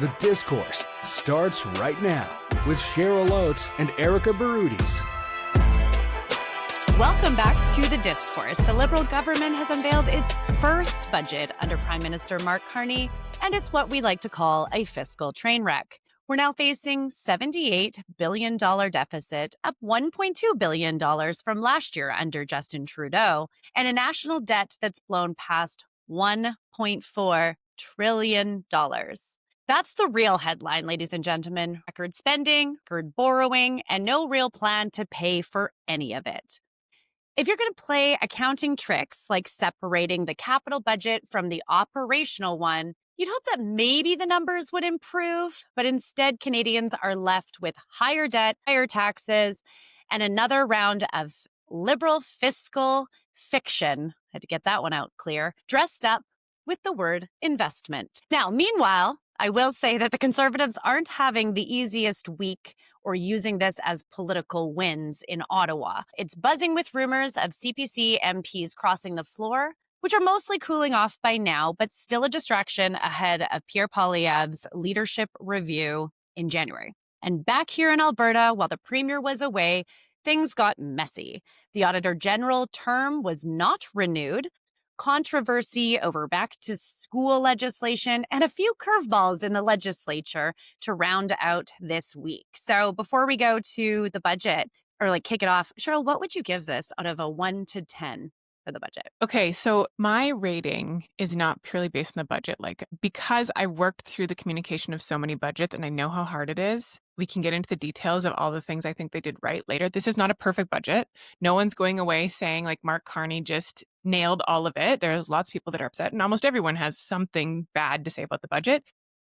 The Discourse starts right now with Cheryl Oates and Erika Barudis. Welcome back to The Discourse. The Liberal government has unveiled its first budget under Prime Minister Mark Carney, and it's what we like to call a fiscal train wreck. We're now facing $78 billion deficit, up $1.2 billion from last year under Justin Trudeau, and a national debt that's blown past $1.4 trillion. That's the real headline, ladies and gentlemen. Record spending, record borrowing, and no real plan to pay for any of it. If you're going to play accounting tricks like separating the capital budget from the operational one, you'd hope that maybe the numbers would improve, but instead Canadians are left with higher debt, higher taxes, and another round of Liberal fiscal fiction. I had to get that one out clear, dressed up with the word investment. Now, meanwhile, I will say that the Conservatives aren't having the easiest week or using this as political wins in Ottawa. It's buzzing with rumors of CPC MPs crossing the floor, which are mostly cooling off by now, but still a distraction ahead of Pierre Polievre's leadership review in January. And back here in Alberta, while the Premier was away, things got messy. The Auditor General term was not renewed, controversy over back-to-school legislation, and a few curveballs in the legislature to round out this week. So before we go to the budget, or kick it off, Cheryl, what would you give this out of a 1 to 10 for the budget? Okay, so my rating is not purely based on the budget. Because I worked through the communication of so many budgets and I know how hard it is, we can get into the details of all the things I think they did right later. This is not a perfect budget. No one's going away saying Mark Carney just nailed all of it. There's lots of people that are upset, and almost everyone has something bad to say about the budget.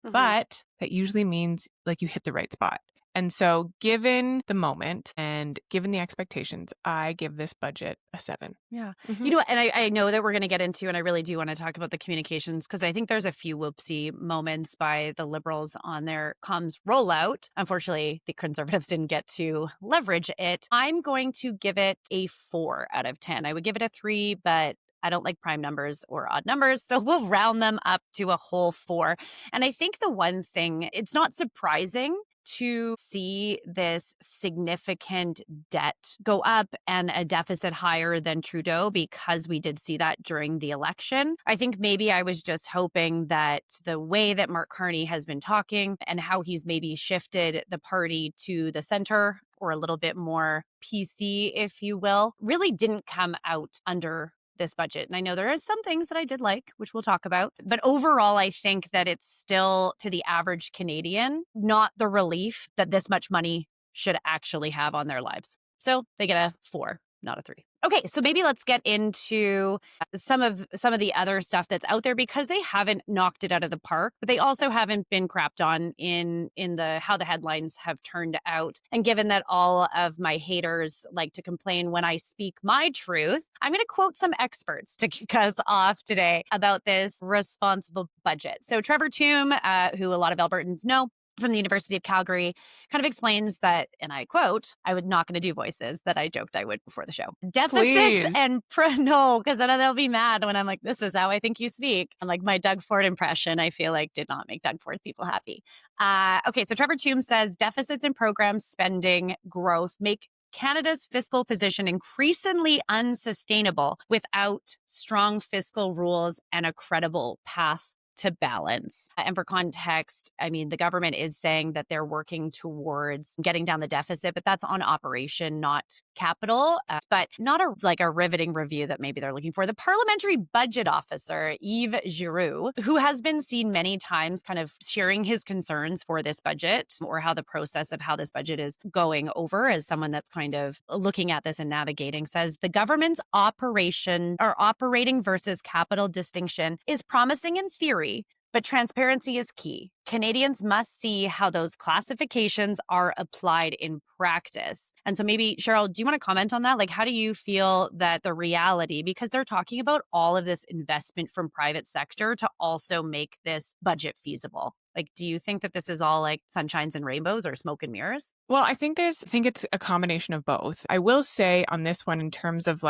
Mm-hmm. But that usually means you hit the right spot. And so given the moment and given the expectations, I give this budget a 7. Yeah. Mm-hmm. You know what? And I know that we're going to get into, and I really do want to talk about the communications, because I think there's a few whoopsie moments by the Liberals on their comms rollout. Unfortunately, the Conservatives didn't get to leverage it. I'm going to give it a 4 out of 10. I would give it a 3, but I don't like prime numbers or odd numbers, so we'll round them up to a whole 4. And I think the one thing, it's not surprising to see this significant debt go up and a deficit higher than Trudeau, because we did see that during the election. I think maybe I was just hoping that the way that Mark Carney has been talking and how he's maybe shifted the party to the center, or a little bit more PC, if you will, really didn't come out under this budget. And I know there are some things that I did like, which we'll talk about. But overall, I think that it's still, to the average Canadian, not the relief that this much money should actually have on their lives. So they get a 4, not a 3. Okay, so maybe let's get into some of the other stuff that's out there, because they haven't knocked it out of the park, but they also haven't been crapped on in the how the headlines have turned out. And given that all of my haters like to complain when I speak my truth, I'm going to quote some experts to kick us off today about this responsible budget. So Trevor Tombe, who a lot of Albertans know from the University of Calgary, kind of explains that, and I quote, I was not going to do voices that I joked I would before the show. Deficits and no, because then they'll be mad when I'm like, this is how I think you speak. And my Doug Ford impression, I feel did not make Doug Ford people happy. Okay, so Trevor Tombe says deficits in program spending growth make Canada's fiscal position increasingly unsustainable without strong fiscal rules and a credible path to balance. And for context, I mean, the government is saying that they're working towards getting down the deficit, but that's on operation, not capital, but not a riveting review that maybe they're looking for. The parliamentary budget officer, Yves Giroux, who has been seen many times kind of sharing his concerns for this budget, or how the process of how this budget is going over, as someone that's kind of looking at this and navigating, says the government's operating versus capital distinction is promising in theory, but transparency is key. Canadians must see how those classifications are applied in practice. And so maybe, Cheryl, do you want to comment on that? How do you feel that the reality, because they're talking about all of this investment from private sector to also make this budget feasible? Do you think that this is all sunshines and rainbows or smoke and mirrors? Well, I think it's a combination of both. I will say on this one, in terms of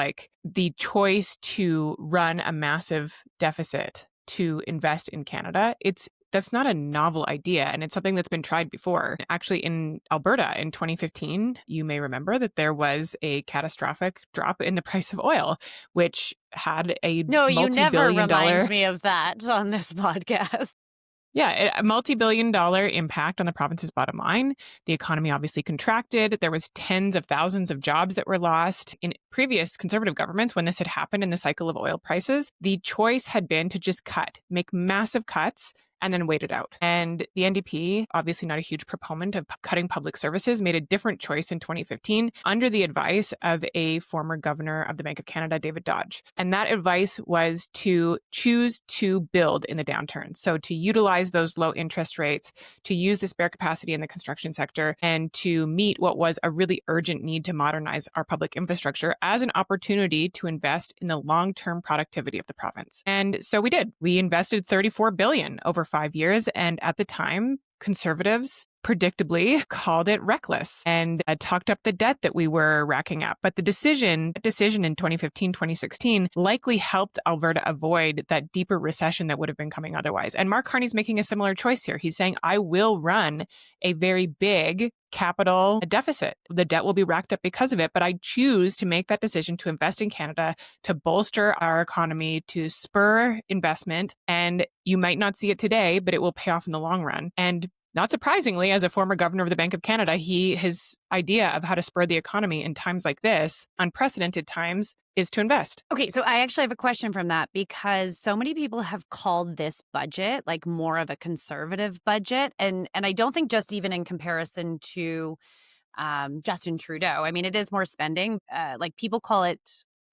the choice to run a massive deficit to invest in Canada, it's that's not a novel idea. And it's something that's been tried before. Actually, in Alberta in 2015, you may remember that there was a catastrophic drop in the price of oil, which had a No, you never multi-billion dollar remind me of that on this podcast. Yeah, a multi-billion dollar impact on the province's bottom line. The economy obviously contracted. There was tens of thousands of jobs that were lost. In previous Conservative governments, when this had happened in the cycle of oil prices, the choice had been to just make massive cuts, and then wait it out. And the NDP, obviously not a huge proponent of cutting public services, made a different choice in 2015 under the advice of a former governor of the Bank of Canada, David Dodge. And that advice was to choose to build in the downturn. So to utilize those low interest rates, to use the spare capacity in the construction sector, and to meet what was a really urgent need to modernize our public infrastructure as an opportunity to invest in the long-term productivity of the province. And so we did. We invested $34 billion over 5 years. And at the time, Conservatives predictably called it reckless and talked up the debt that we were racking up. But the decision in 2015, 2016 likely helped Alberta avoid that deeper recession that would have been coming otherwise. And Mark Carney's making a similar choice here. He's saying, I will run a very big capital deficit. The debt will be racked up because of it, but I choose to make that decision to invest in Canada, to bolster our economy, to spur investment. And you might not see it today, but it will pay off in the long run. And not surprisingly, as a former governor of the Bank of Canada, his idea of how to spur the economy in times like this, unprecedented times, is to invest. Okay, so I actually have a question from that because so many people have called this budget like more of a conservative budget. And I don't think just even in comparison to Justin Trudeau. I mean, it is more spending. Like people call it,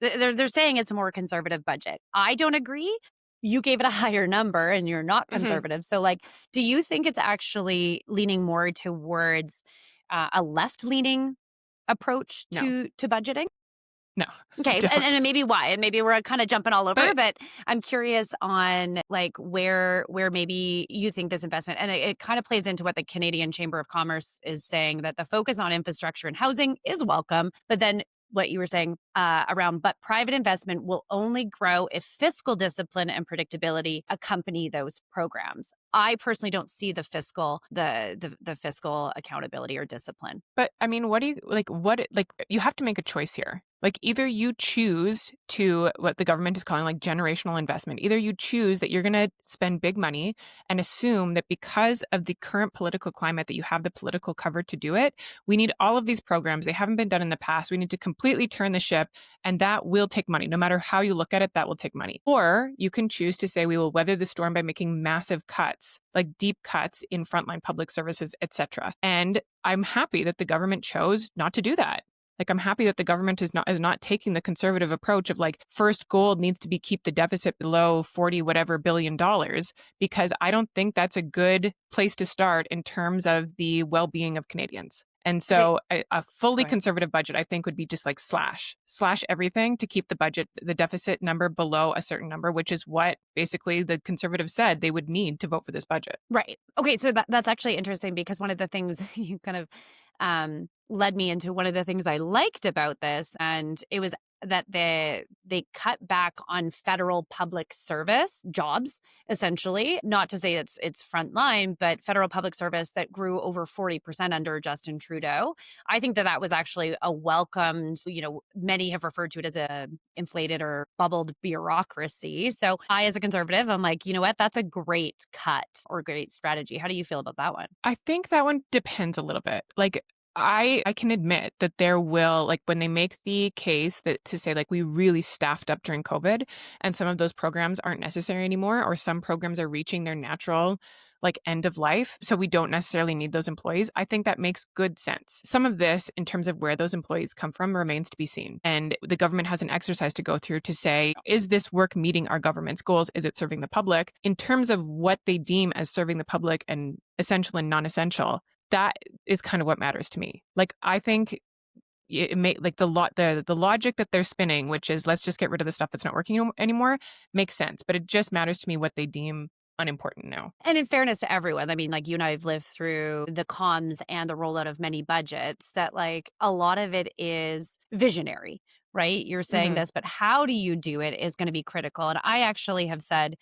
they're saying it's a more conservative budget. I don't agree. You gave it a higher number and you're not conservative. So like, do you think it's actually leaning more towards a left-leaning approach to budgeting? No. Okay. And maybe why? And maybe we're kind of jumping all over, but I'm curious on like where maybe you think this investment, and it kind of plays into what the Canadian Chamber of Commerce is saying, that the focus on infrastructure and housing is welcome, but then what you were saying but private investment will only grow if fiscal discipline and predictability accompany those programs. I personally don't see the fiscal accountability or discipline. But I mean, you have to make a choice here. Like either you choose to what the government is calling like generational investment. Either you choose that you're going to spend big money and assume that because of the current political climate that you have the political cover to do it. We need all of these programs. They haven't been done in the past. We need to completely turn the ship, and that will take money. No matter how you look at it, that will take money. Or you can choose to say we will weather the storm by making massive cuts, like deep cuts in frontline public services, etc. And I'm happy that the government chose not to do that. Like, I'm happy that the government is not taking the conservative approach of like first goal needs to be keep the deficit below 40 whatever billion dollars, because I don't think that's a good place to start in terms of the well-being of Canadians. And so a fully conservative budget, I think, would be just like slash everything to keep the deficit number below a certain number, which is what basically the Conservatives said they would need to vote for this budget. Right. Okay. So that's actually interesting, because one of the things you kind of led me into one of the things I liked about this, and it was that they cut back on federal public service jobs, essentially. Not to say it's frontline, but federal public service that grew over 40% under Justin Trudeau. I think that was actually a welcomed, many have referred to it as a inflated or bubbled bureaucracy. So I, as a conservative, I'm like, you know what? That's a great cut or great strategy. How do you feel about that one? I think that one depends a little bit. Like, I can admit that there will, like when they make the case that to say like we really staffed up during COVID and some of those programs aren't necessary anymore, or some programs are reaching their natural like end of life, so we don't necessarily need those employees. I think that makes good sense. Some of this, in terms of where those employees come from, remains to be seen. And the government has an exercise to go through to say, is this work meeting our government's goals? Is it serving the public? In terms of what they deem as serving the public and essential and non-essential, that is kind of what matters to me. Like, I think it may like the logic that they're spinning, which is let's just get rid of the stuff that's not working anymore, makes sense. But it just matters to me what they deem unimportant now. And in fairness to everyone, I mean, like you and I have lived through the comms and the rollout of many budgets, that like a lot of it is visionary, right? You're saying this, but how do you do it is going to be critical. And I actually have said,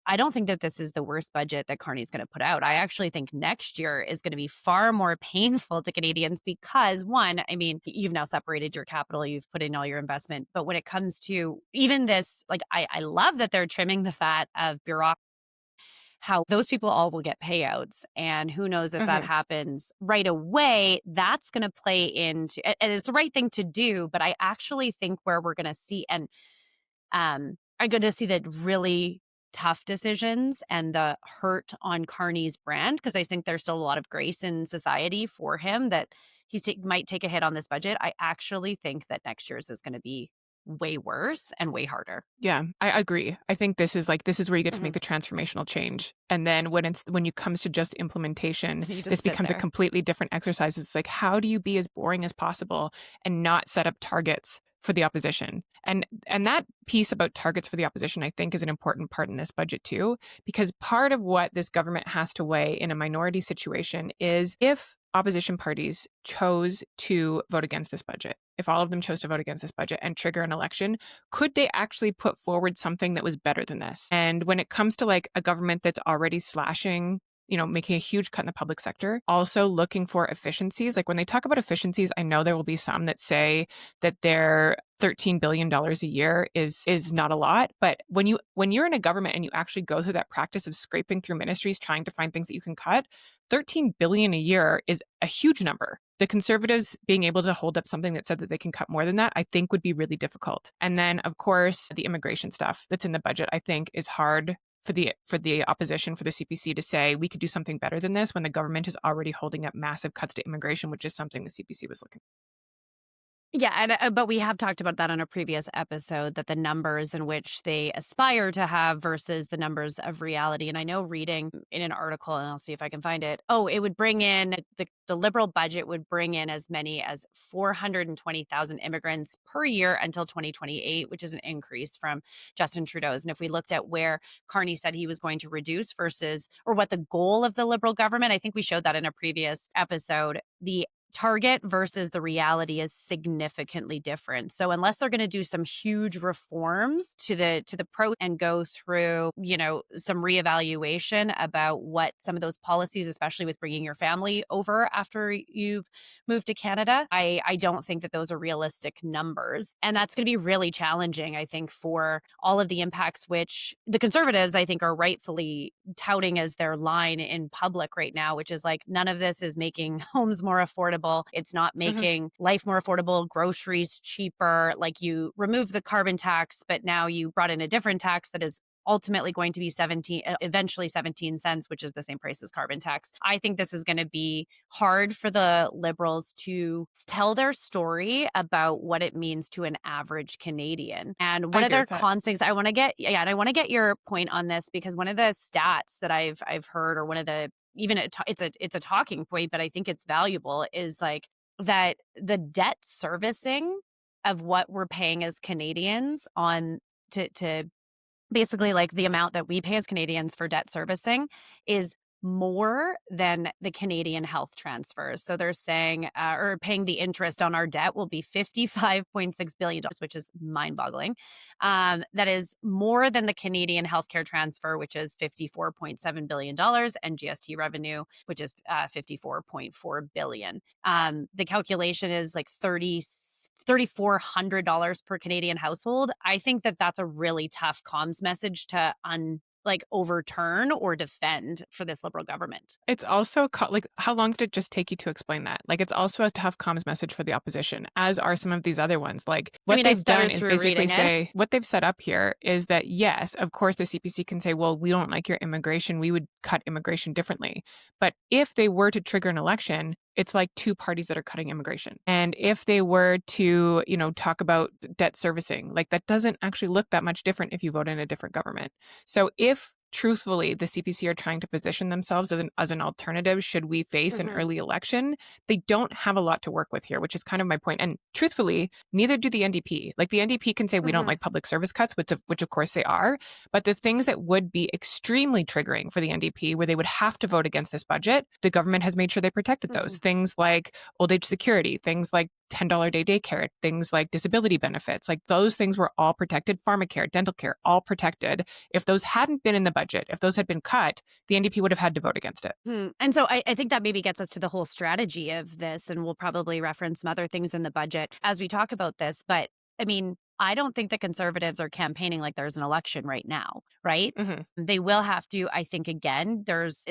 I don't think that this is the worst budget that Carney's going to put out. I actually think next year is going to be far more painful to Canadians because, one, I mean, you've now separated your capital, you've put in all your investment. But when it comes to even this, like, I love that they're trimming the fat of bureaucracy, how those people all will get payouts. And who knows if that happens right away, that's going to play into, and it's the right thing to do. But I actually think where we're going to see, and I'm going to see the really tough decisions and the hurt on Carney's brand, because I think there's still a lot of grace in society for him that might take a hit on this budget. I actually think that next year's is going to be way worse and way harder. Yeah, I agree. I think this is where you get to make the transformational change. And then when it comes to just implementation, this becomes a completely different exercise. It's like, how do you be as boring as possible and not set up targets for the opposition? And that piece about targets for the opposition, I think, is an important part in this budget too, because part of what this government has to weigh in a minority situation is if opposition parties chose to vote against this budget, if all of them chose to vote against this budget and trigger an election, could they actually put forward something that was better than this? And when it comes to like a government that's already slashing, making a huge cut in the public sector, also looking for efficiencies. Like when they talk about efficiencies, I know there will be some that say that their $13 billion a year is not a lot. But when you're in a government and you actually go through that practice of scraping through ministries, trying to find things that you can cut, $13 billion a year is a huge number. The Conservatives being able to hold up something that said that they can cut more than that, I think would be really difficult. And then, of course, the immigration stuff that's in the budget, I think is hard for the opposition, for the CPC to say we could do something better than this when the government is already holding up massive cuts to immigration, which is something the CPC was looking for. Yeah, but we have talked about that on a previous episode, that the numbers in which they aspire to have versus the numbers of reality. And I know reading in an article, and I'll see if I can find it, it would bring in, the Liberal budget would bring in as many as 420,000 immigrants per year until 2028, which is an increase from Justin Trudeau's. And if we looked at where Carney said he was going to reduce versus, or what the goal of the Liberal government, I think we showed that in a previous episode, the target versus the reality is significantly different. So unless they're going to do some huge reforms to the pro and go through, some reevaluation about what some of those policies, especially with bringing your family over after you've moved to Canada, I don't think that those are realistic numbers. And that's going to be really challenging, I think, for all of the impacts which the Conservatives, I think, are rightfully touting as their line in public right now, which is like, none of this is making homes more affordable. It's not making life more affordable, groceries cheaper. Like, you remove the carbon tax, but now you brought in a different tax that is ultimately going to be eventually 17 cents, which is the same price as carbon tax. I think this is going to be hard for the Liberals to tell their story about what it means to an average Canadian. And one of their comms things I want to get, and I want to get your point on this, because one of the stats that I've heard, or one of the, even it's a talking point, but I think it's valuable, is like that the debt servicing of what we're paying as Canadians on to basically, like, the amount that we pay as Canadians for debt servicing is more than the Canadian health transfers. So they're saying, or paying the interest on our debt will be $55.6 billion, which is mind-boggling. That is more than the Canadian healthcare transfer, which is $54.7 billion, and GST revenue, which is $54.4 billion. The calculation is like $3,400 per Canadian household. I think that that's a really tough comms message to overturn or defend for this Liberal government. It's also how long did it just take you to explain that? Like, it's also a tough comms message for the opposition, as are some of these other ones. Like, what they've done is basically say, what they've set up here is that, yes, of course, the CPC can say, well, we don't like your immigration, we would cut immigration differently. But if they were to trigger an election, it's like two parties that are cutting immigration. And if they were to, talk about debt servicing, like, that doesn't actually look that much different if you vote in a different government. So if truthfully the CPC are trying to position themselves as an alternative should we face an early election, they don't have a lot to work with here, which is kind of my point. And truthfully, neither do the NDP. Like, the NDP can say we don't like public service cuts, which of course they are, but the things that would be extremely triggering for the NDP, where they would have to vote against this budget, the government has made sure they protected those. Things like old age security, things like $10 a day daycare, things like disability benefits, like those things were all protected. Pharmacare, dental care, all protected. If those hadn't been in the budget, if those had been cut, the NDP would have had to vote against it. And so I think that maybe gets us to the whole strategy of this, and we'll probably reference some other things in the budget as we talk about this. But I mean, I don't think the Conservatives are campaigning like there's an election right now, right? They will have to, I think, again, there's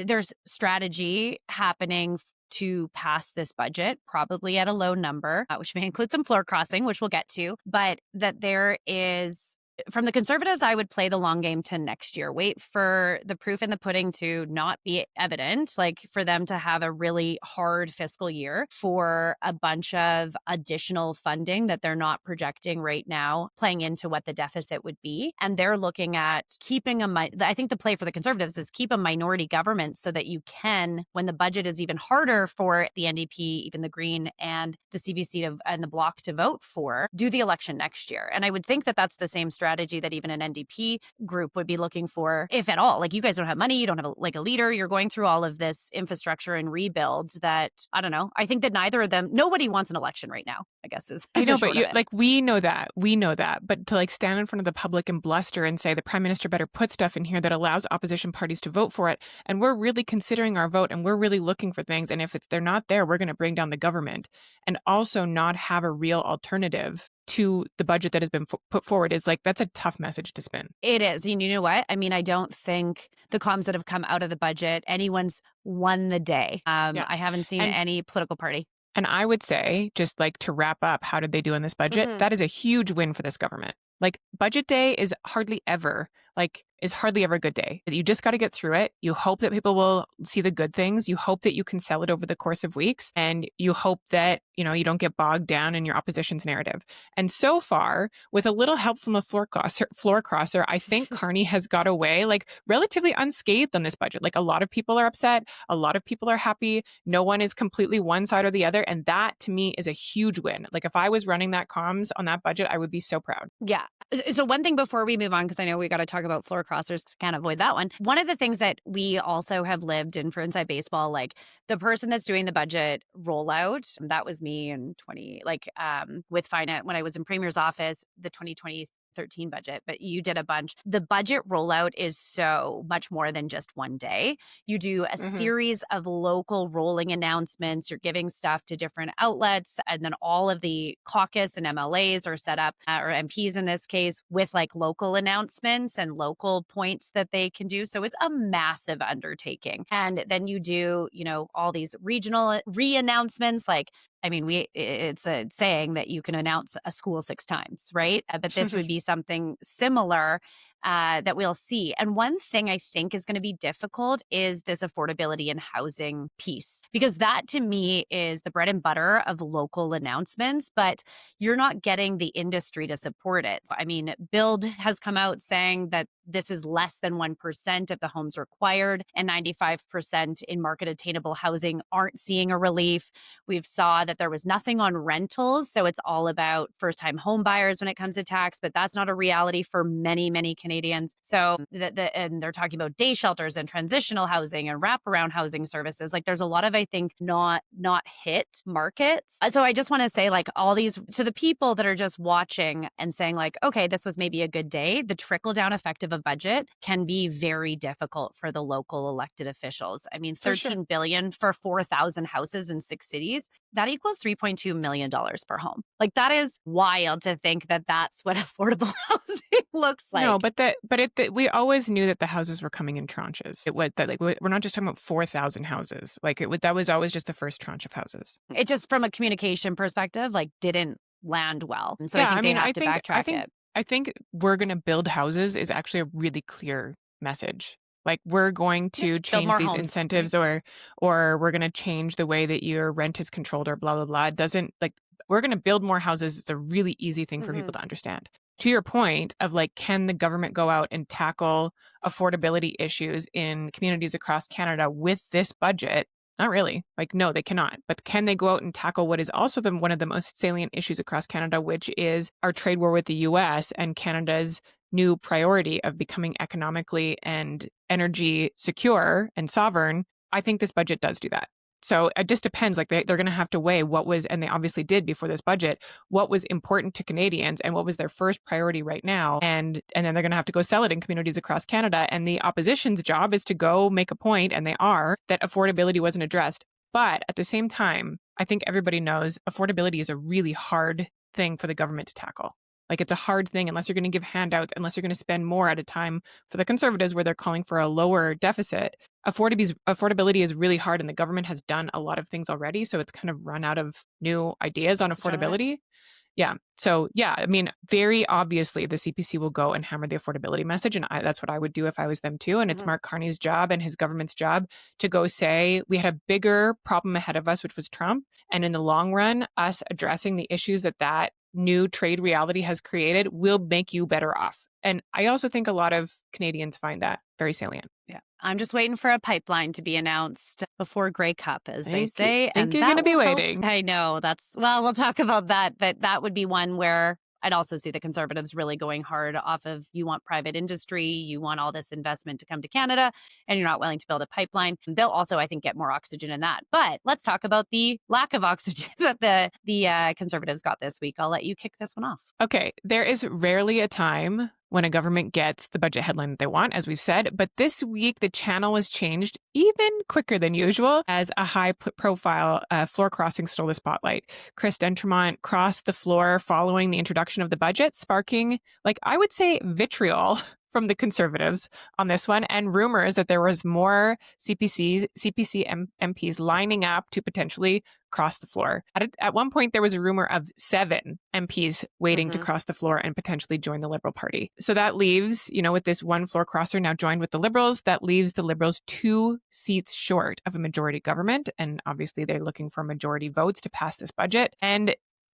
strategy happening to pass this budget, probably at a low number, which may include some floor crossing, which we'll get to, but that there is... From the Conservatives, I would play the long game to next year. Wait for the proof in the pudding to not be evident, like for them to have a really hard fiscal year for a bunch of additional funding that they're not projecting right now, playing into what the deficit would be. And they're looking at keeping I think the play for the Conservatives is keep a minority government so that you can, when the budget is even harder for the NDP, even the Green and the CPC and the Bloc to vote for, do the election next year. And I would think that that's the same strategy that even an NDP group would be looking for, if at all. Like, you guys don't have money, you don't have a leader, you're going through all of this infrastructure and rebuild that, I don't know. I think that neither of them, nobody wants an election right now, I guess is. I know, but we know that. But to stand in front of the public and bluster and say the Prime Minister better put stuff in here that allows opposition parties to vote for it, and we're really considering our vote and we're really looking for things, and if they're not there, we're going to bring down the government, and also not have a real alternative to the budget that has been put forward is that's a tough message to spin. It is. And you know what? I mean, I don't think the comms that have come out of the budget, anyone's won the day. I haven't seen any political party. And I would say, just to wrap up, how did they do in this budget? That is a huge win for this government. Budget day is hardly ever a good day. You just got to get through it. You hope that people will see the good things. You hope that you can sell it over the course of weeks. And you hope that, you don't get bogged down in your opposition's narrative. And so far, with a little help from a floor crosser, I think Carney has got away relatively unscathed on this budget. A lot of people are upset. A lot of people are happy. No one is completely one side or the other. And that, to me, is a huge win. If I was running that comms on that budget, I would be so proud. Yeah. So one thing before we move on, because I know we got to talk about floor crossers, can't avoid that one. One of the things that we also have lived in for Inside Baseball, the person that's doing the budget rollout, that was me in with finance when I was in Premier's office, the 2013 budget, but you did a bunch. The budget rollout is so much more than just one day. You do a series of local rolling announcements. You're giving stuff to different outlets, and then all of the caucus and MLAs are set up, or MPs in this case, with local announcements and local points that they can do. So it's a massive undertaking. And then you do, all these regional re-announcements, it's a saying that you can announce a school 6 times, right? But this would be something similar that we'll see. And one thing I think is going to be difficult is this affordability and housing piece, because that to me is the bread and butter of local announcements, but you're not getting the industry to support it. I mean, Build has come out saying that this is less than 1% of the homes required, and 95% in market attainable housing aren't seeing a relief. We've saw that there was nothing on rentals. So it's all about first-time home buyers when it comes to tax, but that's not a reality for many, many Canadians. So and they're talking about day shelters and transitional housing and wraparound housing services. There's a lot of, I think, not hit markets. So I just want to say, all these, to the people that are just watching and saying okay, this was maybe a good day, the trickle-down effect of a budget can be very difficult for the local elected officials. I mean, $13 billion for 4,000 houses in 6 cities, that equals $3.2 million per home. That is wild to think that that's what affordable housing looks like. No, but we always knew that the houses were coming in tranches. We're not just talking about 4,000 houses. That was always just the first tranche of houses. It just, from a communication perspective, didn't land well. And so I think they have to backtrack it. I think we're going to build houses is actually a really clear message. We're going to change these homes, incentives, or we're going to change the way that your rent is controlled, or blah, blah, blah. It doesn't, we're going to build more houses. It's a really easy thing for people to understand. To your point of can the government go out and tackle affordability issues in communities across Canada with this budget? Not really. No, they cannot. But can they go out and tackle what is also one of the most salient issues across Canada, which is our trade war with the US and Canada's new priority of becoming economically and energy secure and sovereign? I think this budget does do that. So it just depends. Like they're going to have to weigh what was, and they obviously did before this budget, what was important to Canadians and what was their first priority right now. And then they're going to have to go sell it in communities across Canada. And the opposition's job is to go make a point, and they are, that affordability wasn't addressed. But at the same time, I think everybody knows affordability is a really hard thing for the government to tackle. Like it's a hard thing unless you're going to give handouts, unless you're going to spend more at a time for the Conservatives where they're calling for a lower deficit. Affordability is really hard, and the government has done a lot of things already. So it's kind of run out of new ideas on affordability. Yeah. So yeah, I mean, very obviously the CPC will go and hammer the affordability message. And that's what I would do if I was them too. And it's Mark Carney's job and his government's job to go say, we had a bigger problem ahead of us, which was Trump. And in the long run, us addressing the issues that new trade reality has created will make you better off. And I also think a lot of Canadians find that very salient. Yeah. I'm just waiting for a pipeline to be announced before Grey Cup, as they say. I think you're going to be waiting. I know. We'll talk about that. But that would be one where I'd also see the Conservatives really going hard off of, you want private industry, you want all this investment to come to Canada, and you're not willing to build a pipeline. They'll also, I think, get more oxygen in that. But let's talk about the lack of oxygen that the Conservatives got this week. I'll let you kick this one off. Okay. There is rarely a time when a government gets the budget headline that they want, as we've said. But this week, the channel was changed even quicker than usual as a high-profile floor crossing stole the spotlight. Chris Dontermont crossed the floor following the introduction of the budget, sparking, I would say, vitriol from the Conservatives on this one, and rumors that there was more CPC MPs lining up to potentially cross the floor. At one point, there was a rumor of 7 MPs waiting to cross the floor and potentially join the Liberal Party. So that leaves, with this one floor crosser now joined with the Liberals, that leaves the Liberals 2 seats short of a majority government. And obviously, they're looking for majority votes to pass this budget. And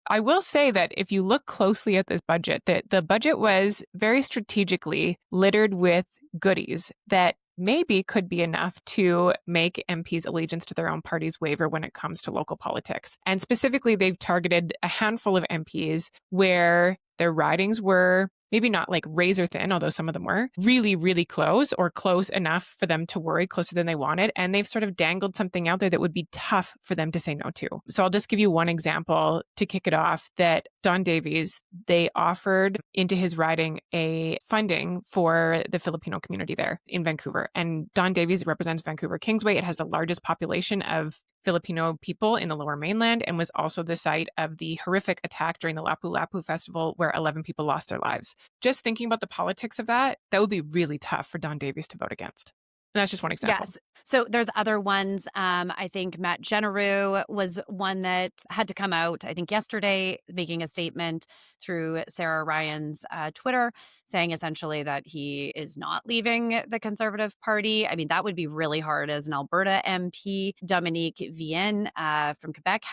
I will say that if you look closely at this budget, that the budget was very strategically littered with goodies that maybe could be enough to make MPs' allegiance to their own parties waver when it comes to local politics. And specifically, they've targeted a handful of MPs where their ridings were maybe not razor thin, although some of them were really, really close or close enough for them to worry, closer than they wanted. And they've sort of dangled something out there that would be tough for them to say no to. So I'll just give you one example to kick it off, that Don Davies, they offered into his riding a funding for the Filipino community there in Vancouver. And Don Davies represents Vancouver Kingsway. It has the largest population of Filipino people in the Lower Mainland and was also the site of the horrific attack during the Lapu-Lapu Festival where 11 people lost their lives. Just thinking about the politics of that would be really tough for Don Davies to vote against. And that's just one example. Yes. So there's other ones. I think Matt Genereux was one that had to come out, I think yesterday, making a statement through Sarah Ryan's Twitter, saying essentially that he is not leaving the Conservative Party. I mean, that would be really hard as an Alberta MP. Dominique Vienne from Quebec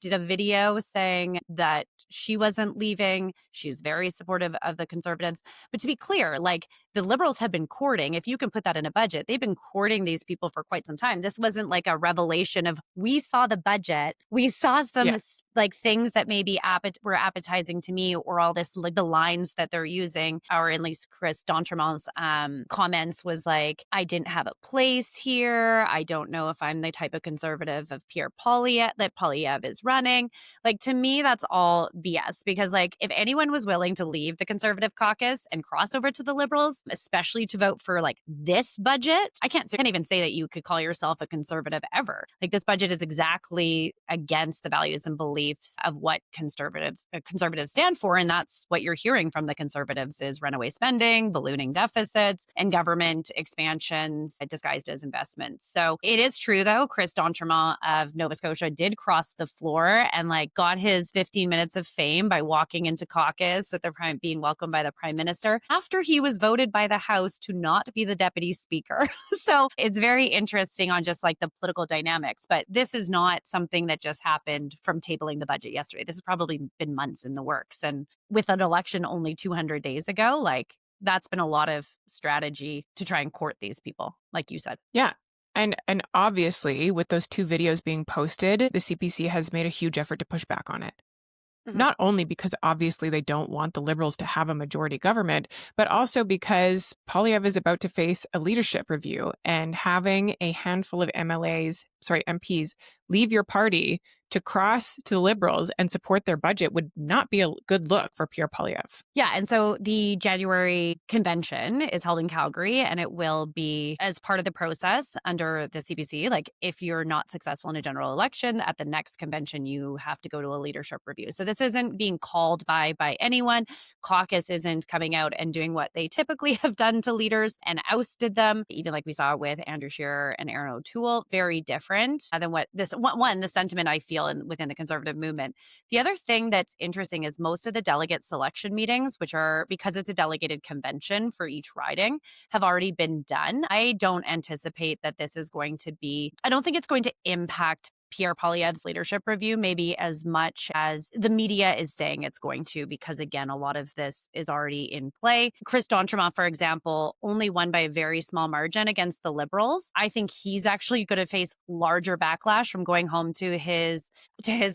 did a video saying that she wasn't leaving. She's very supportive of the Conservatives. But to be clear, the Liberals have been courting, if you can put that in a budget, they've been courting these people for quite some time. This wasn't a revelation of, we saw the budget, we saw some things that maybe were appetizing to me, or all this, the lines that they're using, or at least Chris Dontermont's comments was I didn't have a place here. I don't know if I'm the type of Conservative of Pierre Poilievre that Polievre is running. To me, that's all BS, because if anyone was willing to leave the Conservative caucus and cross over to the Liberals, especially to vote for this budget, I can't even say that you could call yourself a Conservative ever. This budget is exactly against the values and beliefs of what conservatives stand for. And that's what you're hearing from the Conservatives is runaway spending, ballooning deficits, and government expansions disguised as investments. So it is true, though, Chris Dontermont of Nova Scotia did cross the floor and got his 15 minutes of fame by walking into caucus with being welcomed by the Prime Minister after he was voted by the House to not be the Deputy Speaker. So it's very interesting on just the political dynamics. But this is not something that just happened from tabling the budget yesterday. This has probably been months in the works. And with an election only 200 days ago, that's been a lot of strategy to try and court these people, like you said. Yeah. And obviously, with those 2 videos being posted, the CPC has made a huge effort to push back on it. Not only because obviously they don't want the Liberals to have a majority government, but also because Polievre is about to face a leadership review, and having a handful of MLAs MPs leave your party to cross to the Liberals and support their budget would not be a good look for Pierre Poilievre. Yeah. And so the January convention is held in Calgary, and it will be as part of the process under the CPC. Like, if you're not successful in a general election at the next convention, you have to go to a leadership review. So this isn't being called by anyone. Caucus isn't coming out and doing what they typically have done to leaders and ousted them, even like we saw with Andrew Scheer and Aaron O'Toole. Very different than what this one, the sentiment I feel within the Conservative movement. The other thing that's interesting is most of the delegate selection meetings, which are, because it's a delegated convention for each riding, have already been done. I don't anticipate that this is going to be, I don't think it's going to impact Pierre Poilievre's leadership review maybe as much as the media is saying it's going to, because again, a lot of this is already in play. Chris Dontermont, for example, only won by a very small margin against the Liberals. I think he's actually going to face larger backlash from going home to his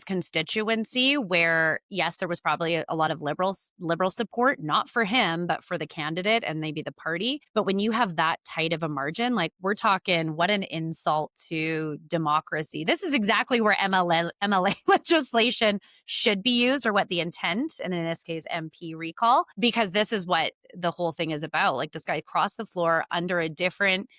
constituency, where yes, there was probably a lot of liberal support, not for him, but for the candidate and maybe the party. But when you have that tight of a margin, like, we're talking, what an insult to democracy. This is exactly where MLA legislation should be used, or what the intent, and in this case, MP recall, because this is what the whole thing is about. Like, this guy crossed the floor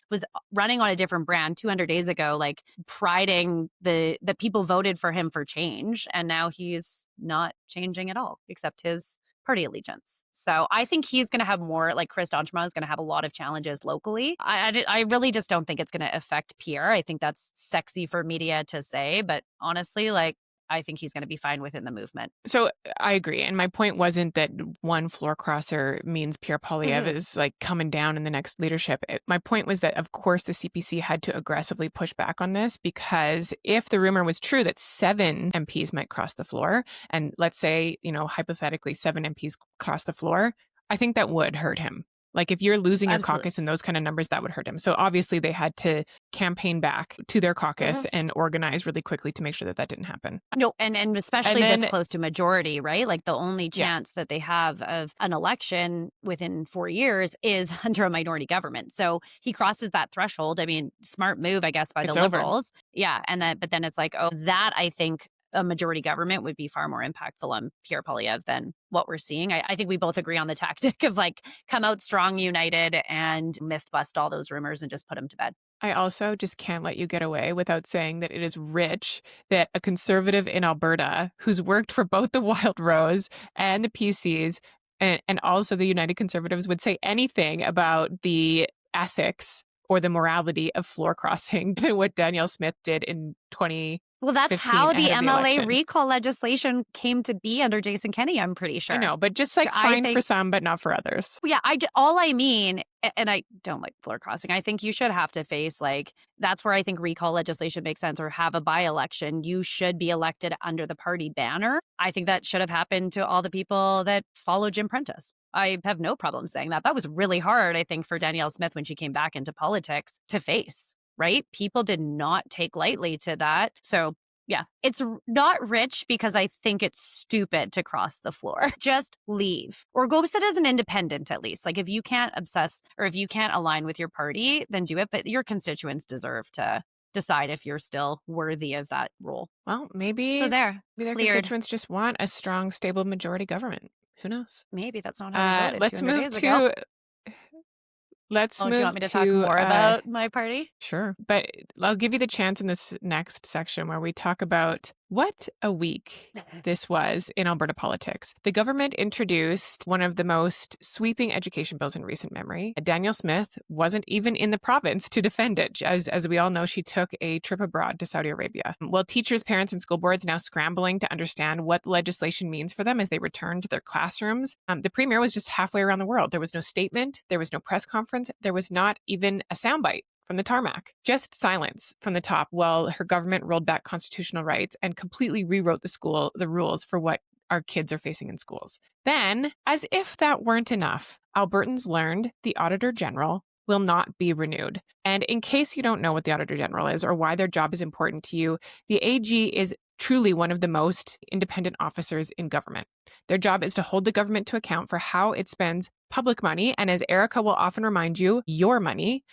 was running on a different brand 200 days ago, like priding the people voted for him for change. And now he's not changing at all, except his party allegiance. So I think he's going to have more, like Chris Dontermont is going to have a lot of challenges locally. I really just don't think it's going to affect Pierre. I think that's sexy for media to say, but honestly, like, I think he's going to be fine within the movement. So I agree. And my point wasn't that one floor crosser means Pierre Poilievre is like coming down in the next leadership. My point was that, of course, the CPC had to aggressively push back on this, because if the rumor was true that 7 MPs might cross the floor, and let's say, hypothetically 7 MPs cross the floor, I think that would hurt him. Like, if you're losing your caucus in those kind of numbers, that would hurt him. So obviously they had to campaign back to their caucus and organize really quickly to make sure that didn't happen. No, and especially this close to majority, right? Like, the only chance that they have of an election within 4 years is under a minority government. So he crosses that threshold. I mean, smart move, I guess, by the Liberals. Yeah. But then it's like, that I think a majority government would be far more impactful on Pierre Poilievre than what we're seeing. I think we both agree on the tactic of, like, come out strong, united, and myth bust all those rumors and just put them to bed. I also just can't let you get away without saying that it is rich that a Conservative in Alberta who's worked for both the Wild Rose and the PCs and also the United Conservatives would say anything about the ethics or the morality of floor crossing, given what Danielle Smith did in 2015. Well, that's how the MLA election. recall legislation came to be under Jason Kenney, I'm pretty sure. I know, but just like fine for some, but not for others. Yeah, all I mean, and I don't like floor crossing, I think you should have to face, like, that's where I think recall legislation makes sense, or have a by-election. You should be elected under the party banner. I think that should have happened to all the people that follow Jim Prentice. I have no problem saying that. That was really hard, I think, for Danielle Smith when she came back into politics to face. Right? People did not take lightly to that. So yeah, it's not rich because I think it's stupid to cross the floor. Just leave, or go sit as an independent at least. Like, if you can't obsess or if you can't align with your party, then do it. But your constituents deserve to decide if you're still worthy of that role. Well, maybe their constituents just want a strong, stable majority government. Who knows? Maybe that's not how they voted. Let's move to... Let's move do you want me to talk more about my party? Sure. But I'll give you the chance in this next section where we talk about what a week this was in Alberta politics. The government introduced one of the most sweeping education bills in recent memory. Danielle Smith wasn't even in the province to defend it. As we all know, she took a trip abroad to Saudi Arabia. While teachers, parents, and school boards now scrambling to understand what the legislation means for them as they return to their classrooms, the premier was just halfway around the world. There was no statement. There was no press conference. There was not even a soundbite from the tarmac. Just silence from the top while her government rolled back constitutional rights and completely rewrote the rules for what our kids are facing in schools. Then, as if that weren't enough, Albertans learned the Auditor General will not be renewed. And in case you don't know what the Auditor General is or why their job is important to you, the AG is truly one of the most independent officers in government. Their job is to hold the government to account for how it spends public money, and as Erika will often remind you, your money.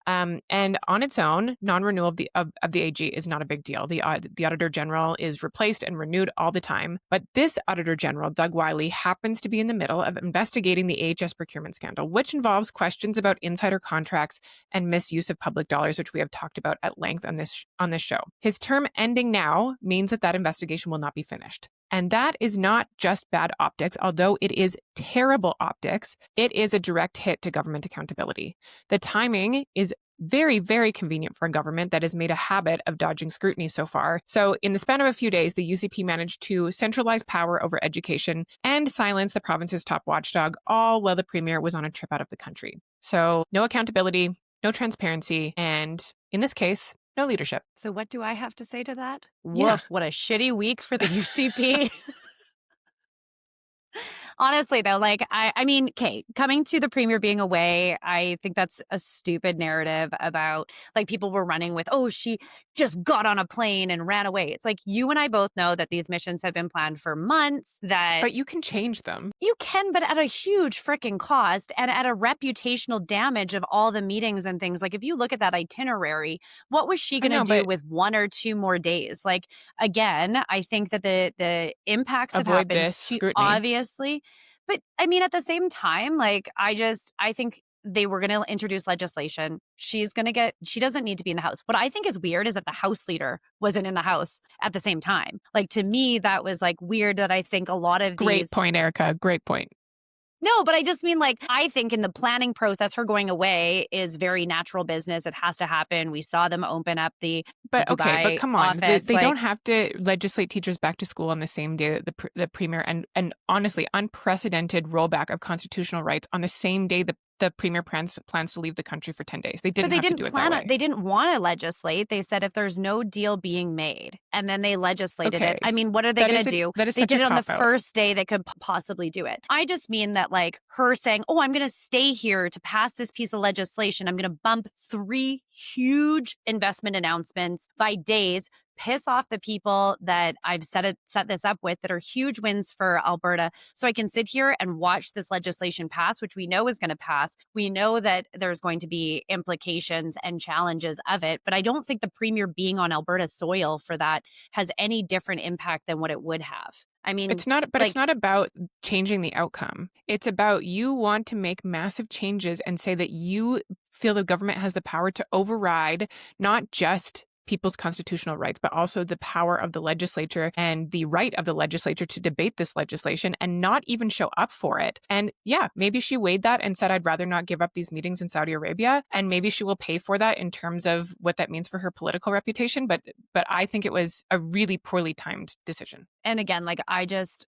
And on its own, non-renewal of the AG is not a big deal. The Auditor General is replaced and renewed all the time. But this Auditor General, Doug Wiley, happens to be in the middle of investigating the AHS procurement scandal, which involves questions about insider contracts and misuse of public dollars, which we have talked about at length on this show. His term ending now means that investigation will not be finished. And that is not just bad optics, although it is terrible optics. It is a direct hit to government accountability. The timing is very, very convenient for a government that has made a habit of dodging scrutiny so far. So in the span of a few days, the UCP managed to centralize power over education and silence the province's top watchdog, all while the premier was on a trip out of the country. So no accountability, no transparency, and in this case, no leadership. So what do I have to say to that? Yeah. Woof, what a shitty week for the UCP. Honestly, though, like, I mean, okay, coming to the premier being away, I think that's a stupid narrative about, like, people were running with, oh, she just got on a plane and ran away. It's like, you and I both know that these missions have been planned for months, that... But you can change them. You can, but at a huge freaking cost and at a reputational damage of all the meetings and things. Like, if you look at that itinerary, what was she going to do with 1 or 2 more days? Like, again, I think that the impacts have happened. This scrutiny. Obviously. But I mean, at the same time, like, I think they were going to introduce legislation. She doesn't need to be in the House. What I think is weird is that the House leader wasn't in the House at the same time. Like, to me, that was like weird, that I think a lot of these... Great point, Erika. Great point. No, but I just mean, like, I think in the planning process, her going away is very natural business. It has to happen. We saw them open up the Dubai come on. office. They don't have to legislate teachers back to school on the same day that the premier and honestly, unprecedented rollback of constitutional rights on the same day the premier plans to leave the country for 10 days. They didn't have to do it that way. They didn't want to legislate. They said if there's no deal being made, and then they legislated it. I mean, what are they going to do? They did it on the first day they could possibly do it. I just mean that, like, her saying, oh, I'm going to stay here to pass this piece of legislation. I'm going to bump 3 huge investment announcements by days, piss off the people that I've set this up with, that are huge wins for Alberta. So I can sit here and watch this legislation pass, which we know is going to pass. We know that there's going to be implications and challenges of it. But I don't think the premier being on Alberta soil for that has any different impact than what it would have. I mean, it's not about changing the outcome. It's about, you want to make massive changes and say that you feel the government has the power to override not just people's constitutional rights, but also the power of the legislature and the right of the legislature to debate this legislation and not even show up for it. And yeah, maybe she weighed that and said, I'd rather not give up these meetings in Saudi Arabia. And maybe she will pay for that in terms of what that means for her political reputation. But I think it was a really poorly timed decision. And again, like, I just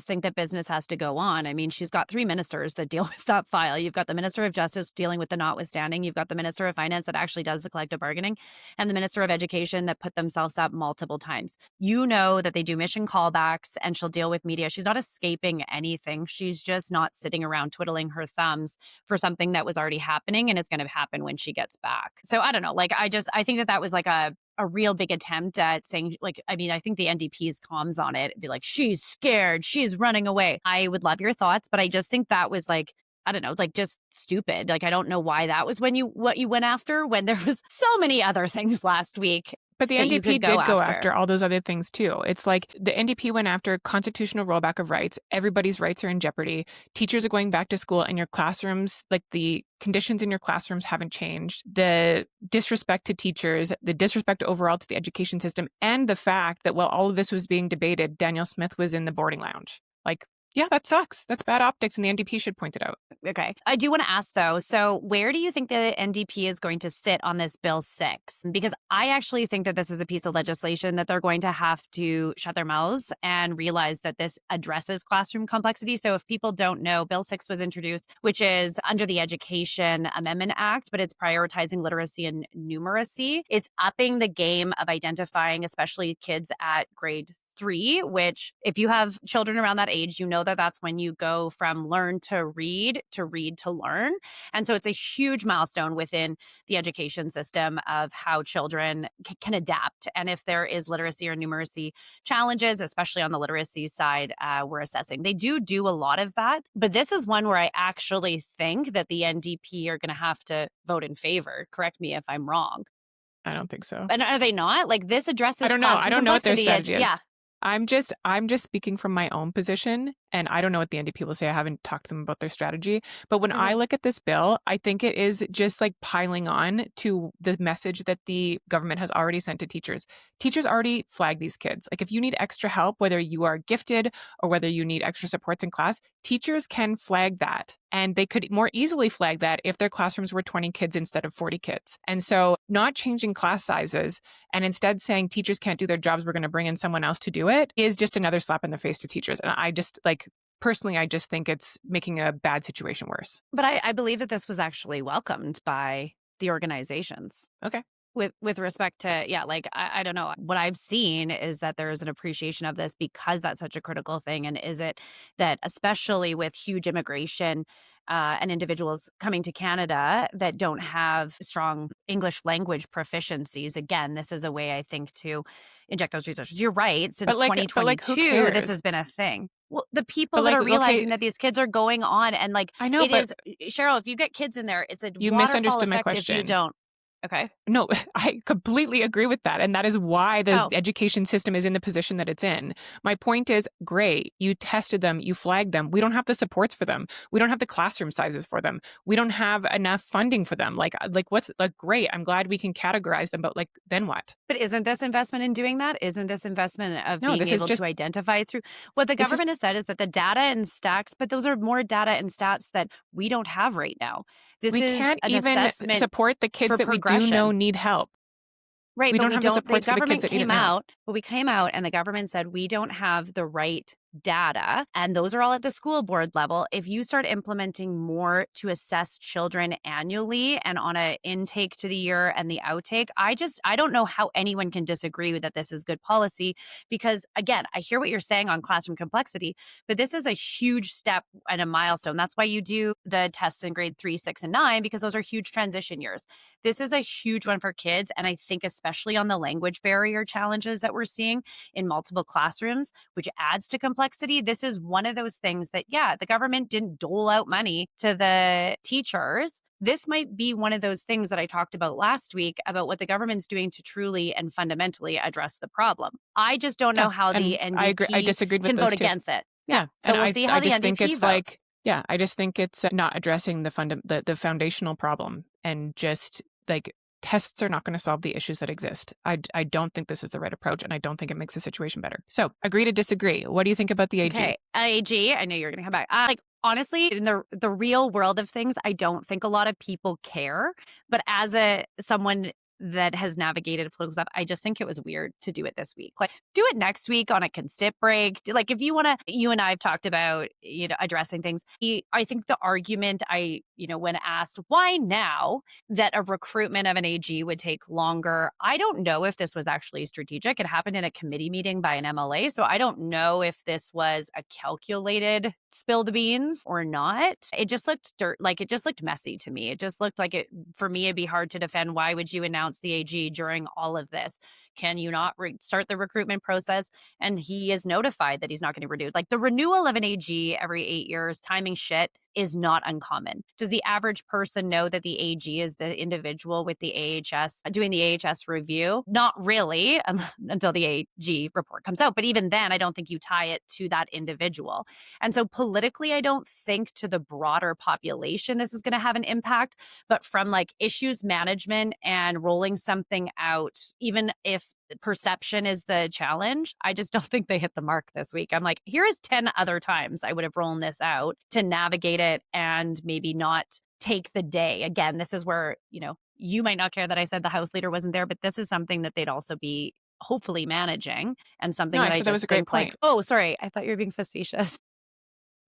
think that business has to go on. I mean, she's got 3 ministers that deal with that file. You've got the Minister of Justice dealing with the notwithstanding. You've got the Minister of Finance that actually does the collective bargaining, and the Minister of Education that put themselves up multiple times. You know that they do mission callbacks, and she'll deal with media. She's not escaping anything. She's just not sitting around twiddling her thumbs for something that was already happening and is going to happen when she gets back. So I don't know. Like, I think that was like a real big attempt at saying, like, I mean, I think the NDP's comms on it, it'd be like, she's scared, she's running away. I would love your thoughts, but I just think that was, like, I don't know, like, just stupid. Like, I don't know why that was what you went after, when there was so many other things last week. But the NDP did go after all those other things too. It's like the NDP went after constitutional rollback of rights. Everybody's rights are in jeopardy. Teachers are going back to school, and your classrooms, like, the conditions in your classrooms haven't changed. The disrespect to teachers, the disrespect overall to the education system, and the fact that while all of this was being debated, Daniel Smith was in the boarding lounge. Like, yeah, that sucks. That's bad optics, and the NDP should point it out. Okay. I do want to ask, though, so where do you think the NDP is going to sit on this Bill 6? Because I actually think that this is a piece of legislation that they're going to have to shut their mouths and realize that this addresses classroom complexity. So if people don't know, Bill 6 was introduced, which is under the Education Amendment Act, but it's prioritizing literacy and numeracy. It's upping the game of identifying, especially kids at grade 3, which if you have children around that age, you know that that's when you go from learn to read to learn. And so it's a huge milestone within the education system of how children can adapt. And if there is literacy or numeracy challenges, especially on the literacy side, we're assessing. They do a lot of that. But this is one where I actually think that the NDP are going to have to vote in favor. Correct me if I'm wrong. I don't think so. And are they not? Like, this addresses I don't know. I don't know what their strategy is. Yeah. I'm just speaking from my own position, and I don't know what the NDP will say. I haven't talked to them about their strategy. But when I look at this bill, I think it is just like piling on to the message that the government has already sent to teachers. Teachers already flag these kids. Like, if you need extra help, whether you are gifted or whether you need extra supports in class, teachers can flag that. And they could more easily flag that if their classrooms were 20 kids instead of 40 kids. And so not changing class sizes and instead saying teachers can't do their jobs, we're going to bring in someone else to do it, is just another slap in the face to teachers. And I just personally, I just think it's making a bad situation worse. But I believe that this was actually welcomed by the organizations. Okay. With respect to, I don't know. What I've seen is that there is an appreciation of this because that's such a critical thing. And is it that especially with huge immigration and individuals coming to Canada that don't have strong English language proficiencies, again, this is a way, I think, to inject those resources. You're right. Since 2022, this has been a thing. Well, the people that are realizing that these kids are going on and I know, Cheryl, if you get kids in there, it's a you waterfall misunderstood my effect question. if you don't. Okay. No, I completely agree with that. And that is why the education system is in the position that it's in. My point is, great, you tested them, you flagged them. We don't have the supports for them. We don't have the classroom sizes for them. We don't have enough funding for them. Great, I'm glad we can categorize them, but then what? But isn't this investment in doing that? Isn't this investment of being able to identify through what the government has said is that the data and stats, but those are more data and stats that we don't have right now. We can't even support the kids that we do know need help. Right, we don't have the support for the kids that need help. But we came out and the government said we don't have the right data, and those are all at the school board level. If you start implementing more to assess children annually and on an intake to the year and the outtake, I don't know how anyone can disagree with that this is good policy because, again, I hear what you're saying on classroom complexity, but this is a huge step and a milestone. That's why you do the tests in grade 3, 6, and 9 because those are huge transition years. This is a huge one for kids, and I think especially on the language barrier challenges that we're seeing in multiple classrooms, which adds to complexity. This is one of those things that, the government didn't dole out money to the teachers. This might be one of those things that I talked about last week about what the government's doing to truly and fundamentally address the problem. I just don't know how the NDP I disagreed with can those vote too. against it. Yeah. So we'll see how the NDP votes. I just think it's not addressing the foundational problem and just tests are not going to solve the issues that exist. I don't think this is the right approach, and I don't think it makes the situation better. So, agree to disagree. What do you think about the AG? Okay, AG, I know you're going to come back. Honestly, in the real world of things, I don't think a lot of people care. But as someone that has navigated political stuff, I just think it was weird to do it this week. Do it next week on a consent break. If you want to, you and I have talked about, addressing things. I think the argument when asked why now that a recruitment of an AG would take longer, I don't know if this was actually strategic. It happened in a committee meeting by an MLA. So I don't know if this was a calculated spill the beans or not. It just looked it just looked messy to me. It just looked like for me, it'd be hard to defend. Why would you announce the AG during all of this? Can you not start the recruitment process? And he is notified that he's not getting renewed. The renewal of an AG every 8 years, timing shit is not uncommon. Does the average person know that the AG is the individual with the AHS doing the AHS review? Not really until the AG report comes out. But even then, I don't think you tie it to that individual. And so politically, I don't think to the broader population this is going to have an impact. But from issues management and rolling something out, even if perception is the challenge, I just don't think they hit the mark this week. I'm here is 10 other times I would have rolled this out to navigate it and maybe not take the day. Again, this is where, you might not care that I said the House leader wasn't there, but this is something that they'd also be hopefully managing and something that was a great point. Oh, sorry. I thought you were being facetious.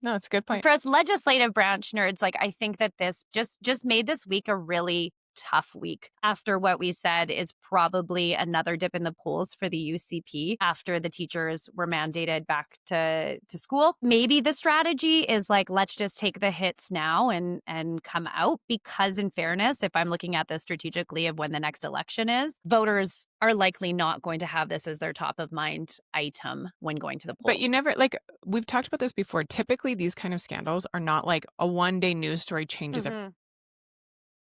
No, it's a good point. For us legislative branch nerds, I think that this just made this week a really tough week after what we said is probably another dip in the polls for the UCP after the teachers were mandated back to school. Maybe the strategy is like, let's just take the hits now and come out, because in fairness, if I'm looking at this strategically of when the next election is, voters are likely not going to have this as their top of mind item when going to the polls. But you never, like, we've talked about this before. Typically, these kind of scandals are not like a one-day news story changes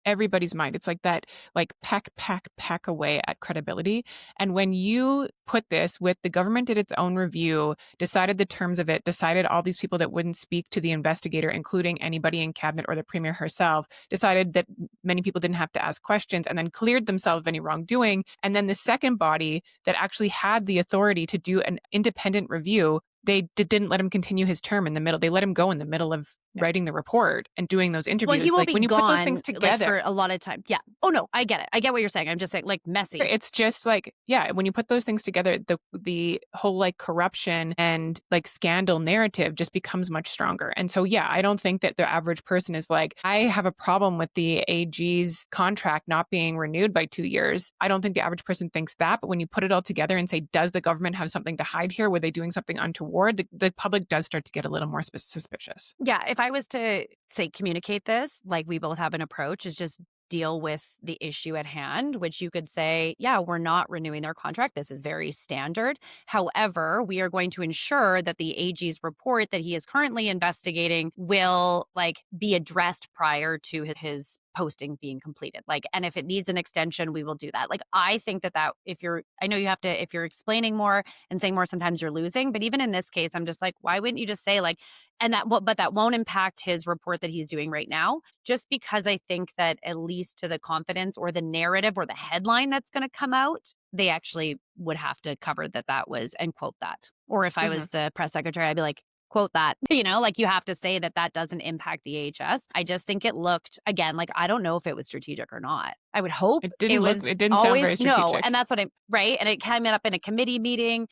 everybody's mind. It's like that, like peck away at credibility. And when you put this with the government did its own review, decided the terms of it, decided all these people that wouldn't speak to the investigator, including anybody in cabinet or the premier herself, decided that many people didn't have to ask questions, and then cleared themselves of any wrongdoing. And then the second body that actually had the authority to do an independent review, they didn't let him continue his term in the middle. They let him go in the middle of writing the report and doing those interviews. Well, he won't like be when you gone, put those things together, like, for a lot of time. Yeah. Oh no, I get it. I get what you're saying. I'm just saying, like, messy. It's just like, yeah, when you put those things together, the whole like corruption and like scandal narrative just becomes much stronger. And so, yeah, I don't think that the average person is like, I have a problem with the AG's contract not being renewed by 2 years. I don't think the average person thinks that. But when you put it all together and say, does the government have something to hide here? Were they doing something untoward? The public does start to get a little more suspicious. Yeah. If I was to say communicate this, like we both have an approach, is just deal with the issue at hand, which you could say, yeah, we're not renewing their contract. This is very standard. However, we are going to ensure that the AG's report that he is currently investigating will like be addressed prior to his posting being completed. Like, and if it needs an extension, we will do that. Like, I think that I know you have to, if you're explaining more and saying more, sometimes you're losing. But even in this case, I'm just like, why wouldn't you just say like, but that won't impact his report that he's doing right now, just because I think that at least to the confidence or the narrative or the headline that's going to come out, they actually would have to cover that was and quote that. Or if I was the press secretary, I'd be like, quote that, like you have to say that doesn't impact the AHS. I just think it looked, again, like I don't know if it was strategic or not. I would hope it didn't sound very strategic. No, and that's what right. And it came up in a committee meeting.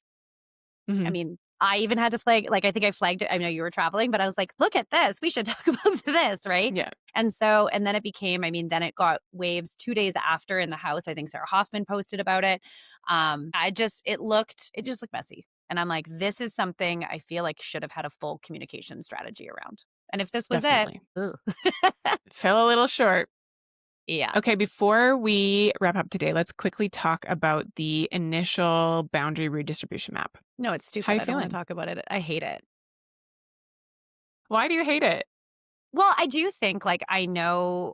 I mean, I even had to flag, like I think I flagged it. I know you were traveling, but I was like, look at this. We should talk about this, right? Yeah. And then it became, then it got waves 2 days after in the House. I think Sarah Hoffman posted about it. It just looked messy. And I'm like, this is something I feel like should have had a full communication strategy around. And if this was Definitely. it, fell a little short. Yeah. Okay, before we wrap up today, let's quickly talk about the initial boundary redistribution map. No, it's stupid. How you I don't want feeling? to talk about it. I hate it. Why do you hate it? Well, I do think, like, I know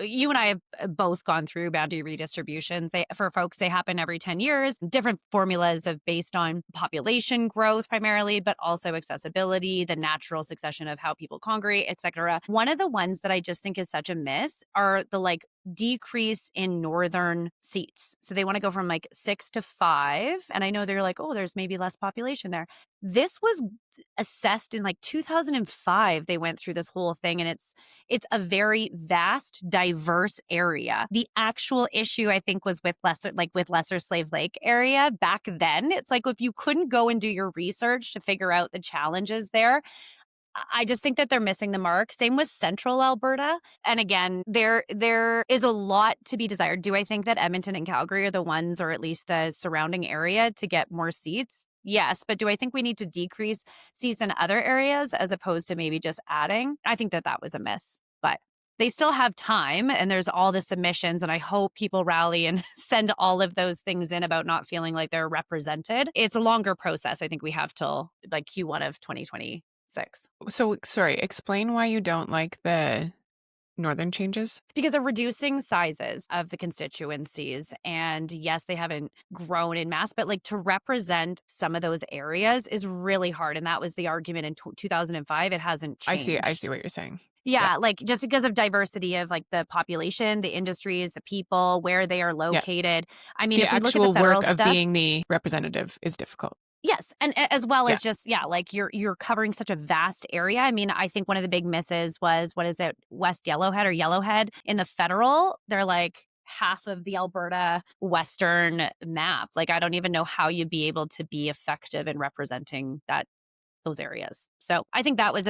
you and I have both gone through boundary redistributions. For folks, they happen every 10 years. Different formulas based on population growth primarily, but also accessibility, the natural succession of how people congregate, et cetera. One of the ones that I just think is such a miss are the like decrease in northern seats. So they want to go from like 6 to 5. And I know they're like, oh, there's maybe less population there. This was assessed in like 2005. They went through this whole thing, and it's a very vast, diverse area. The actual issue, I think, was with Lesser Slave Lake area back then. It's like, if you couldn't go and do your research to figure out the challenges there, I just think that they're missing the mark. Same with central Alberta. And again, there is a lot to be desired. Do I think that Edmonton and Calgary are the ones, or at least the surrounding area, to get more seats? Yes. But do I think we need to decrease seats in other areas as opposed to maybe just adding? I think that was a miss. But they still have time, and there's all the submissions, and I hope people rally and send all of those things in about not feeling like they're represented. It's a longer process. I think we have till like Q1 of 2026. So, sorry, explain why you don't like the northern changes. Because of reducing sizes of the constituencies. And yes, they haven't grown in mass, but like to represent some of those areas is really hard. And that was the argument in 2005. It hasn't changed. I see what you're saying. Yeah, like just because of diversity of like the population, the industries, the people, where they are located. Yeah. I mean, if you look at the federal work stuff, of being the representative is difficult. Yes. And as well as just, like you're covering such a vast area. I mean, I think one of the big misses was, what is it, West Yellowhead or Yellowhead in the federal? They're like half of the Alberta Western map. Like, I don't even know how you'd be able to be effective in representing those areas. So I think that was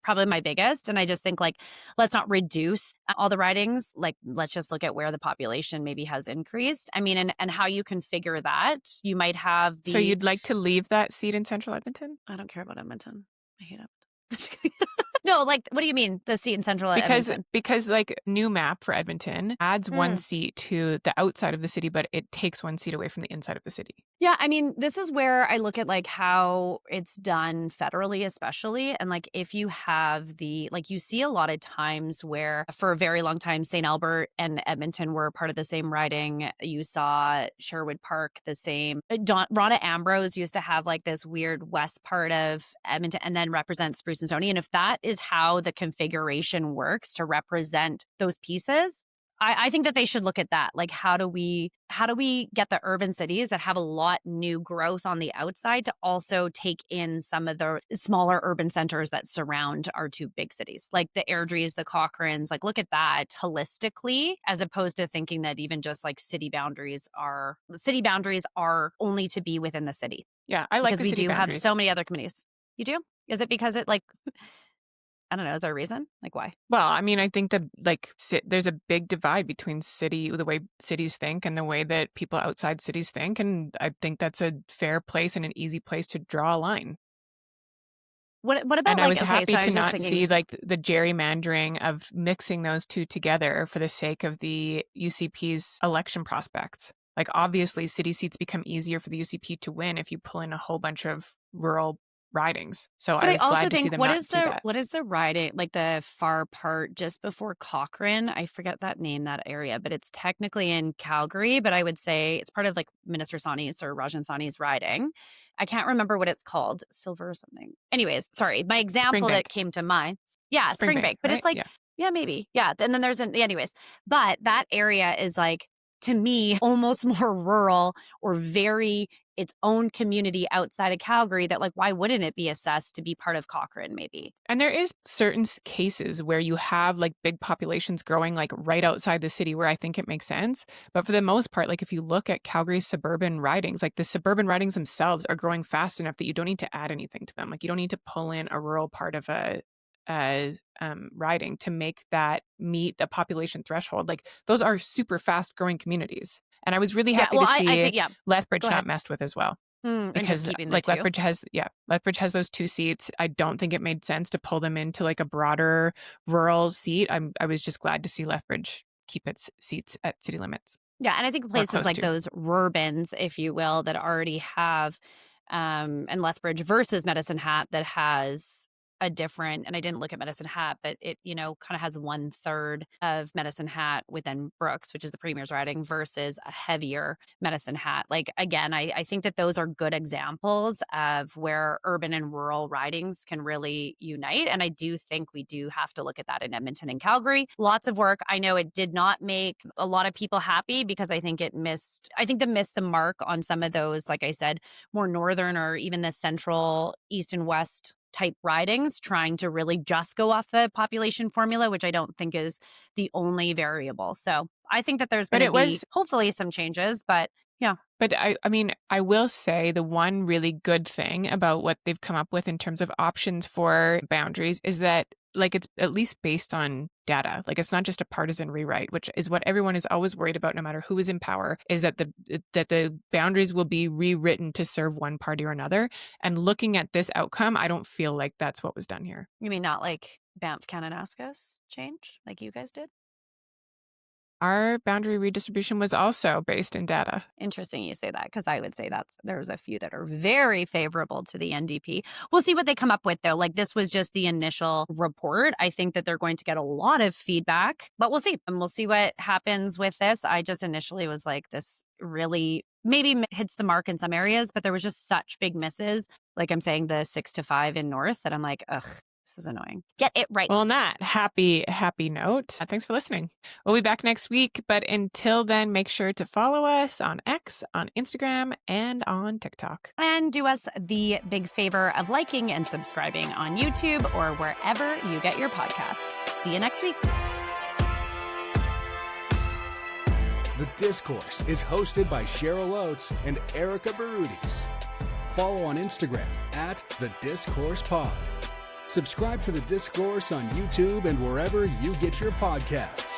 probably my biggest. And I just think like, let's not reduce all the ridings. Like, let's just look at where the population maybe has increased. I mean, and how you configure that. You might have So you'd like to leave that seat in Central Edmonton? I don't care about Edmonton. I hate Edmonton. No, like, what do you mean the seat in Central Edmonton? Because like new map for Edmonton adds one seat to the outside of the city, but it takes one seat away from the inside of the city. Yeah, I mean, this is where I look at like how it's done federally, especially. And like if you have you see a lot of times where for a very long time, St. Albert and Edmonton were part of the same riding. You saw Sherwood Park the same. Rhonda Ambrose used to have like this weird west part of Edmonton and then represent Spruce and Stony. And if that is how the configuration works to represent those pieces, I think that they should look at that. Like, how do we get the urban cities that have a lot new growth on the outside to also take in some of the smaller urban centers that surround our two big cities, like the Airdries, the Cochranes, like look at that holistically, as opposed to thinking that even just like city boundaries are only to be within the city. Yeah, I like because the city boundaries. Have so many other communities. You do? Is it because it like... I don't know. Is there a reason? Like, why? Well, I mean, I think that there's a big divide between the way cities think and the way that people outside cities think. And I think that's a fair place and an easy place to draw a line. What about and I was happy to not see like the gerrymandering of mixing those two together for the sake of the UCP's election prospects. Like, obviously, city seats become easier for the UCP to win if you pull in a whole bunch of rural ridings. So I was glad to see them not do that. What is the riding, like the far part just before Cochrane? I forget that area, but it's technically in Calgary, but I would say it's part of like Minister Sawhney's or Rajan Sawhney's riding. I can't remember what it's called. Silver or something. Anyways, sorry. My example that came to mind. Yeah, Springbank. But right? It's like, yeah, maybe. Yeah. And then there's anyways. But that area is like, to me, almost more rural or very its own community outside of Calgary that like, why wouldn't it be assessed to be part of Cochrane maybe? And there is certain cases where you have like big populations growing like right outside the city where I think it makes sense. But for the most part, like if you look at Calgary's suburban ridings, like the suburban ridings themselves are growing fast enough that you don't need to add anything to them. Like you don't need to pull in a rural part of a riding to make that meet the population threshold. Like those are super fast growing communities. And I was really happy to see Lethbridge not messed with as well. Because like Lethbridge has those two seats. I don't think it made sense to pull them into like a broader rural seat. I was just glad to see Lethbridge keep its seats at city limits. Yeah, and I think places like those rurbans, if you will, that already have and Lethbridge versus Medicine Hat that has a different, and I didn't look at Medicine Hat, but it, kind of has 1/3 of Medicine Hat within Brooks, which is the Premier's riding, versus a heavier Medicine Hat. Like, again, I think that those are good examples of where urban and rural ridings can really unite. And I do think we do have to look at that in Edmonton and Calgary. Lots of work. I know it did not make a lot of people happy because I think it missed the mark on some of those, like I said, more northern or even the central, east and west type ridings, trying to really just go off the population formula, which I don't think is the only variable. So I think that there's going to be hopefully some changes, but yeah. But I mean, I will say the one really good thing about what they've come up with in terms of options for boundaries is that like it's at least based on data. Like it's not just a partisan rewrite, which is what everyone is always worried about no matter who is in power, is that the boundaries will be rewritten to serve one party or another. And looking at this outcome, I don't feel like that's what was done here. You mean not like Banff Kananaskis change like you guys did? Our boundary redistribution was also based in data. Interesting you say that, because I would say there's a few that are very favorable to the NDP. We'll see what they come up with, though. Like, this was just the initial report. I think that they're going to get a lot of feedback, but we'll see. And we'll see what happens with this. I just initially was like, this really maybe hits the mark in some areas, but there was just such big misses. Like I'm saying, the 6-5 in North, that I'm like, ugh. This is annoying. Get it right. Well, on that happy note, thanks for listening. We'll be back next week, but until then, make sure to follow us on X, on Instagram, and on TikTok. And do us the big favor of liking and subscribing on YouTube or wherever you get your podcast. See you next week. The Discourse is hosted by Cheryl Oates and Erika Barudis. Follow on Instagram @TheDiscoursePod. Subscribe to The Discourse on YouTube and wherever you get your podcasts.